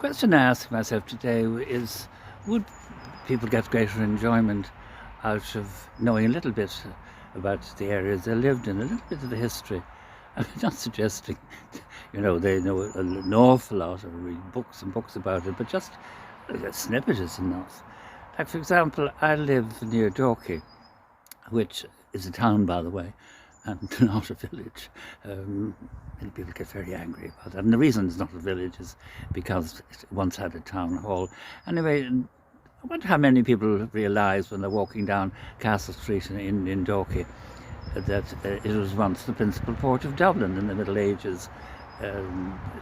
Question I ask myself today is, would people get greater enjoyment out of knowing a little bit about the areas they lived in, a little bit of the history? I'm not suggesting, they know an awful lot or read books and books about it, but just a snippet is enough. Like, for example, I live near Dorky, which is a town, by the way, and not a village. Many people get very angry about that. And the reason it's not a village is because it once had a town hall. Anyway, I wonder how many people realise when they're walking down Castle Street in Dorky that it was once the principal port of Dublin in the Middle Ages.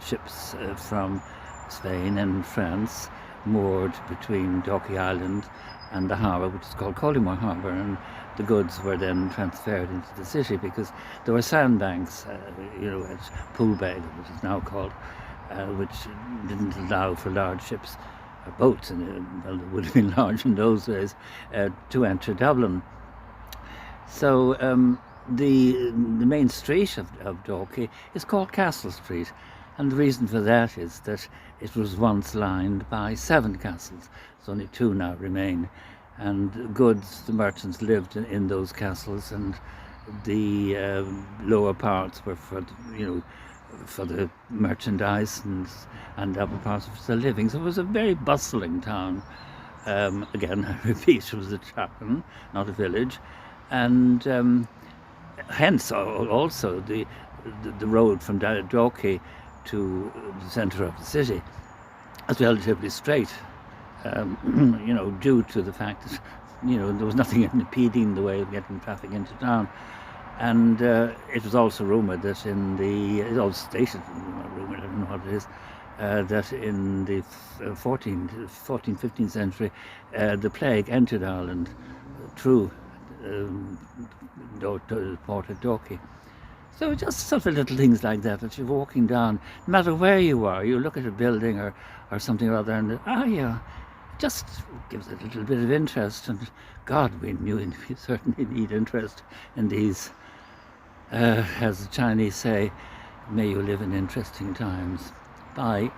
Ships from Spain and France moored between Dorky Island and the harbour, which is called Collymore Harbour, and the goods were then transferred into the city because there were sandbanks, at Pool Bay, which is now called, which didn't allow for large ships or boats, and well, they would have been large in those days, to enter Dublin. So the main street of Dorky is called Castle Street, and the reason for that is that it was once lined by 7 castles. So only 2 now remain, and the merchants lived in those castles, and the lower parts were for the merchandise, and the upper parts for the living. So it was a very bustling town. Again, I repeat, it was a town, not a village, and hence also the road from Dorky to the centre of the city is relatively straight, due to the fact that there was nothing impeding the way of getting traffic into town. And it was also rumoured that it was stated, rumoured, I don't know what it is, that in the 14th, 15th century, the plague entered Ireland through the port at Dorky. So just sort of little things like that you're walking down, no matter where you are, you look at a building or something or other, and just gives a little bit of interest. And God, we certainly need interest in these, as the Chinese say, may you live in interesting times. Bye.